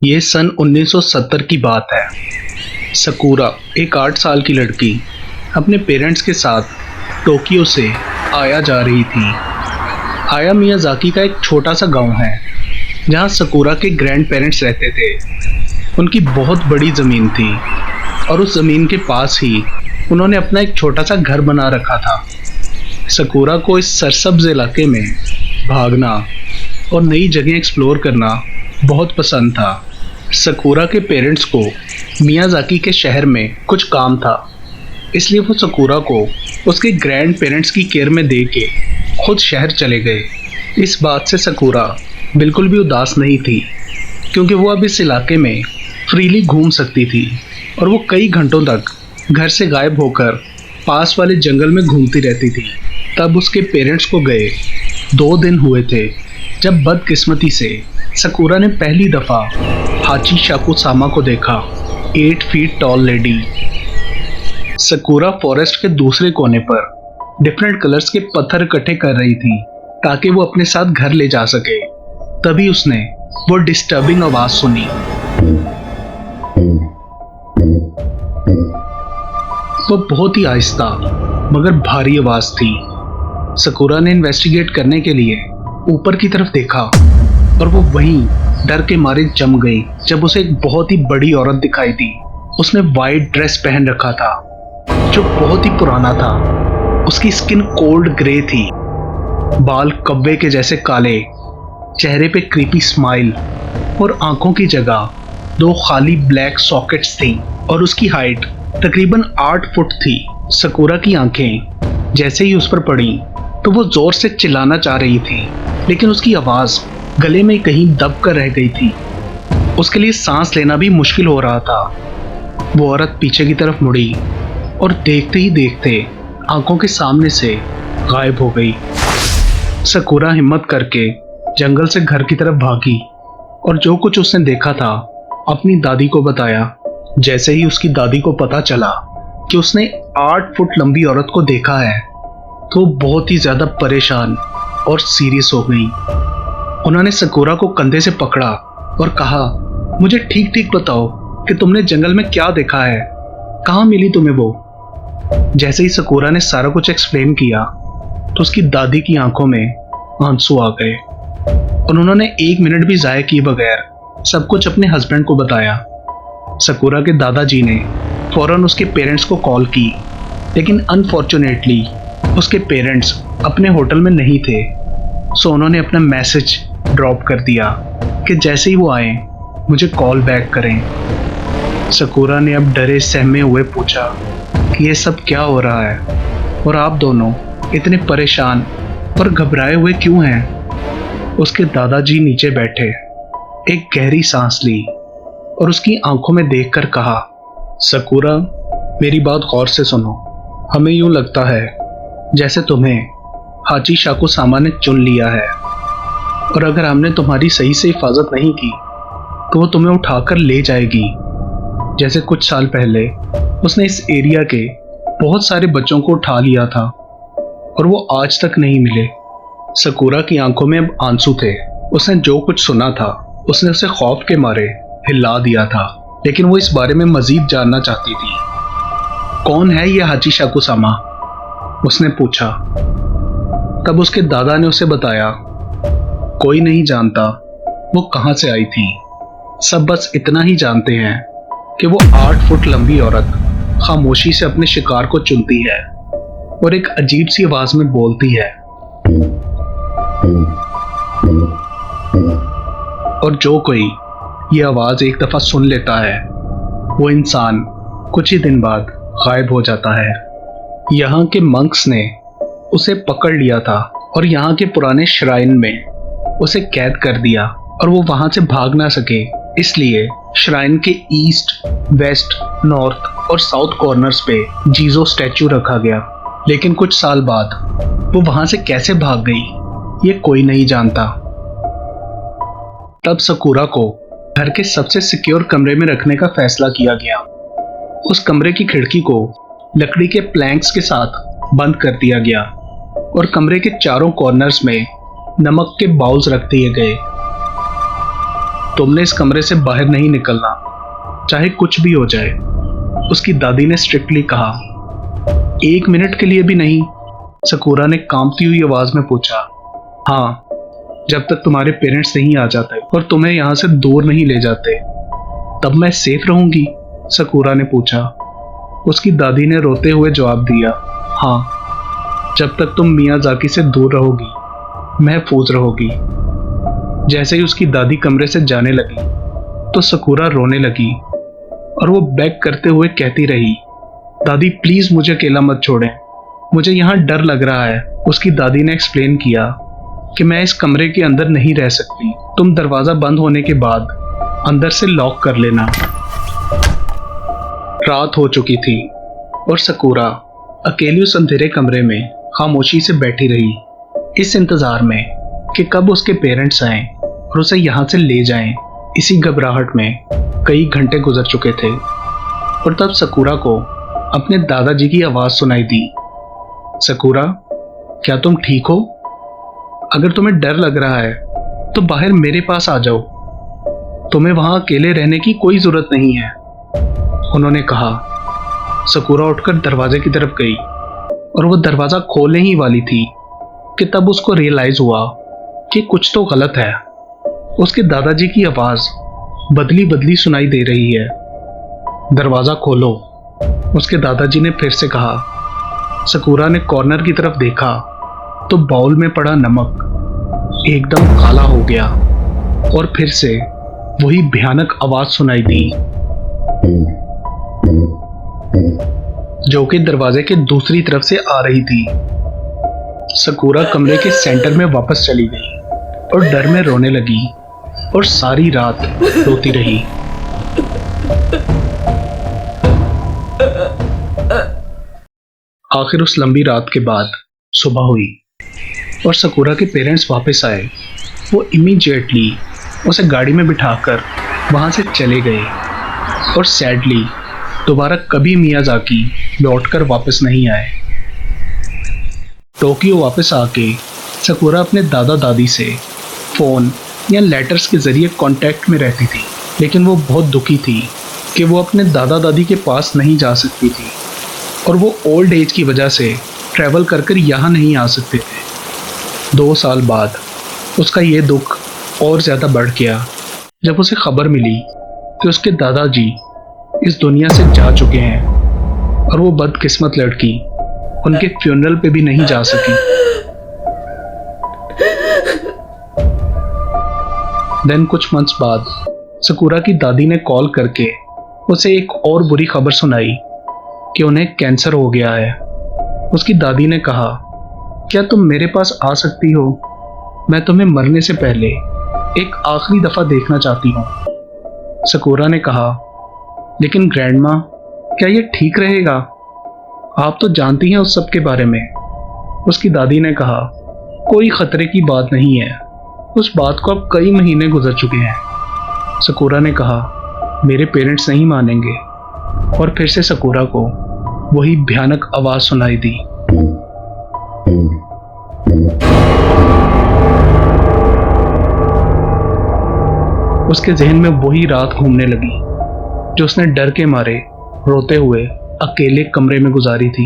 ये सन 1970 की बात है। सकुरा एक 8 साल की लड़की अपने पेरेंट्स के साथ टोक्यो से आया जा रही थी। आया मियाजाकी का एक छोटा सा गांव है जहां सकुरा के ग्रैंड पेरेंट्स रहते थे। उनकी बहुत बड़ी ज़मीन थी और उस ज़मीन के पास ही उन्होंने अपना एक छोटा सा घर बना रखा था। सकुरा को इस सरसब्ज इलाके में भागना और नई जगह एक्सप्लोर करना बहुत पसंद था। सकुरा के पेरेंट्स को मियाजाकी के शहर में कुछ काम था, इसलिए वो सकुरा को उसके ग्रैंड पेरेंट्स की केयर में दे के खुद शहर चले गए। इस बात से सकुरा बिल्कुल भी उदास नहीं थी, क्योंकि वो अब इस इलाके में फ्रीली घूम सकती थी और वो कई घंटों तक घर से गायब होकर पास वाले जंगल में घूमती रहती थी। तब उसके पेरेंट्स को गए 2 दिन हुए थे जब बदकिस्मती से सकुरा ने पहली दफ़ा हाची शाकुसामा को देखा, 8 feet tall lady. Sakura forest के दूसरे कोने पर डिफरेंट कलर्स के पत्थर इकट्ठे कर रही थी ताकि वो अपने साथ घर ले जा सके। तभी उसने वो डिस्टर्बिंग आवाज सुनी। वो बहुत ही आहिस्ता मगर भारी आवाज थी। सकुरा ने इन्वेस्टिगेट करने के लिए ऊपर की तरफ देखा और वो वहीं डर के मारे जम गई जब उसे एक बहुत ही बड़ी औरत दिखाई दी। उसने वाइट ड्रेस पहन रखा था जो बहुत ही पुराना था। उसकी स्किन कोल्ड ग्रे थी, बाल कब्बे के जैसे काले, चेहरे पे क्रीपी स्माइल और आंखों की जगह 2 खाली ब्लैक सॉकेट्स थी और उसकी हाइट तकरीबन 8 फुट थी। सकुरा की आंखें जैसे ही उस पर पड़ी तो वो जोर से चिल्लाना चाह रही थी, लेकिन उसकी आवाज गले में कहीं दब कर रह गई थी। उसके लिए सांस लेना भी मुश्किल हो रहा था। वो औरत पीछे की तरफ मुड़ी और देखते ही देखते आंखों के सामने से गायब हो गई। सकुरा हिम्मत करके जंगल से घर की तरफ भागी और जो कुछ उसने देखा था अपनी दादी को बताया। जैसे ही उसकी दादी को पता चला कि उसने 8 फुट लंबी औरत को देखा है तो बहुत ही ज्यादा परेशान और सीरियस हो गई। उन्होंने सकुरा को कंधे से पकड़ा और कहा, मुझे ठीक ठीक बताओ कि तुमने जंगल में क्या देखा है, कहाँ मिली तुम्हें वो। जैसे ही सकुरा ने सारा कुछ एक्सप्लेन किया तो उसकी दादी की आंखों में आंसू आ गए और उन्होंने 1 मिनट भी जाया किए बगैर सब कुछ अपने हस्बैंड को बताया। सकुरा के दादाजी ने फौरन उसके पेरेंट्स को कॉल की, लेकिन अनफॉर्चुनेटली उसके पेरेंट्स अपने होटल में नहीं थे। सो उन्होंने अपना मैसेज ड्रॉप कर दिया कि जैसे ही वो आए मुझे कॉल बैक करें। सकुरा ने अब डरे सहमे हुए पूछा कि ये सब क्या हो रहा है और आप दोनों इतने परेशान और घबराए हुए क्यों हैं। उसके दादाजी नीचे बैठे, एक गहरी सांस ली और उसकी आंखों में देखकर कहा, सकुरा मेरी बात गौर से सुनो। हमें यूं लगता है जैसे तुम्हें हाची शाकुसामा ने चुन लिया है और अगर हमने तुम्हारी सही से हिफाजत नहीं की तो वो तुम्हें उठाकर ले जाएगी। जैसे कुछ साल पहले उसने इस एरिया के बहुत सारे बच्चों को उठा लिया था और वो आज तक नहीं मिले। सकुरा की आंखों में अब आंसू थे। उसने जो कुछ सुना था उसने उसे खौफ के मारे हिला दिया था, लेकिन वो इस बारे में मजीद जानना चाहती थी। कौन है ये हाची शाकुसामा, उसने पूछा। तब उसके दादा ने उसे बताया, कोई नहीं जानता वो कहां से आई थी। सब बस इतना ही जानते हैं कि वो 8 फुट लंबी औरत खामोशी से अपने शिकार को चुनती है और एक अजीब सी आवाज में बोलती है, और जो कोई ये आवाज एक दफा सुन लेता है वो इंसान कुछ ही दिन बाद गायब हो जाता है। यहाँ के मंक्स ने उसे पकड़ लिया था और यहाँ के पुराने श्राइन में उसे कैद कर दिया और वो वहां से भाग ना सके, इसलिए श्राइन के ईस्ट, वेस्ट, नॉर्थ और साउथ कॉर्नर्स पे जीजो स्टैचू रखा गया। लेकिन कुछ साल बाद वो वहां से कैसे भाग गई ये कोई नहीं जानता। तब सकुरा को घर के सबसे सिक्योर कमरे में रखने का फैसला किया गया। उस कमरे की खिड़की को लकड़ी के प्लैंक्स के साथ बंद कर दिया गया और कमरे के चारों कॉर्नर्स में नमक के बाउल्स रख दिए गए। तुमने इस कमरे से बाहर नहीं निकलना, चाहे कुछ भी हो जाए, उसकी दादी ने स्ट्रिक्टली कहा। 1 मिनट के लिए भी नहीं? सकूरा ने कांपती हुई आवाज में पूछा। हाँ, जब तक तुम्हारे पेरेंट्स नहीं आ जाते और तुम्हें यहाँ से दूर नहीं ले जाते, तब मैं सेफ रहूंगी? सकूरा ने पूछा। उसकी दादी ने रोते हुए जवाब दिया, हाँ, जब तक तुम मियाजाकी से दूर रहोगी, महफूज रहोगी। जैसे ही उसकी दादी कमरे से जाने लगी तो सकूरा रोने लगी और वो बेग करते हुए कहती रही, दादी प्लीज मुझे अकेला मत छोड़ें, मुझे यहाँ डर लग रहा है। उसकी दादी ने एक्सप्लेन किया कि मैं इस कमरे के अंदर नहीं रह सकती, तुम दरवाजा बंद होने के बाद अंदर से लॉक कर लेना। रात हो चुकी थी और सकूरा अकेली उस अंधेरे कमरे में खामोशी से बैठी रही, इस इंतजार में कि कब उसके पेरेंट्स आएं और उसे यहाँ से ले जाएं। इसी घबराहट में कई घंटे गुजर चुके थे और तब सकूरा को अपने दादाजी की आवाज सुनाई दी। सकूरा, क्या तुम ठीक हो? अगर तुम्हें डर लग रहा है तो बाहर मेरे पास आ जाओ, तुम्हें वहां अकेले रहने की कोई जरूरत नहीं है, उन्होंने कहा। सकूरा उठकर दरवाजे की तरफ गई और वो दरवाजा खोलने ही वाली थी कि तब उसको रियलाइज हुआ कि कुछ तो गलत है। उसके दादाजी की आवाज बदली बदली सुनाई दे रही है। दरवाजा खोलो, उसके दादाजी ने फिर से कहा। सकूरा ने कॉर्नर की तरफ देखा तो बाउल में पड़ा नमक एकदम काला हो गया और फिर से वही भयानक आवाज सुनाई दी, जो कि दरवाजे के दूसरी तरफ से आ रही थी। सकूरा कमरे के सेंटर में वापस चली गई और डर में रोने लगी और सारी रात रोती रही। आखिर उस लंबी रात के बाद सुबह हुई और सकूरा के पेरेंट्स वापस आए। वो इमीडिएटली उसे गाड़ी में बिठाकर वहां से चले गए और सैडली दोबारा कभी मियाजाकी लौटकर वापस नहीं आए। टोक्यो वापस आके सकूरा अपने दादा दादी से फ़ोन या लेटर्स के ज़रिए कांटेक्ट में रहती थी, लेकिन वो बहुत दुखी थी कि वो अपने दादा दादी के पास नहीं जा सकती थी और वो ओल्ड एज की वजह से ट्रैवल कर कर यहाँ नहीं आ सकते थे। 2 साल बाद उसका ये दुख और ज़्यादा बढ़ गया जब उसे खबर मिली कि उसके दादाजी इस दुनिया से जा चुके हैं और वो बदकिस्मत लड़की उनके फ्यूनरल पे भी नहीं जा सकी। देन कुछ मंथ्स बाद सकूरा की दादी ने कॉल करके उसे एक और बुरी खबर सुनाई कि उन्हें कैंसर हो गया है। उसकी दादी ने कहा, क्या तुम मेरे पास आ सकती हो? मैं तुम्हें मरने से पहले एक आखिरी दफा देखना चाहती हूँ। सकूरा ने कहा, लेकिन ग्रैंडमा, क्या ये ठीक रहेगा? आप तो जानती हैं उस सब के बारे में। उसकी दादी ने कहा, कोई खतरे की बात नहीं है, उस बात को अब कई महीने गुजर चुके हैं। सकूरा ने कहा, मेरे पेरेंट्स नहीं मानेंगे। और फिर से सकूरा को वही भयानक आवाज सुनाई दी। उसके जहन में वही रात घूमने लगी जो उसने डर के मारे रोते हुए अकेले कमरे में गुजारी थी।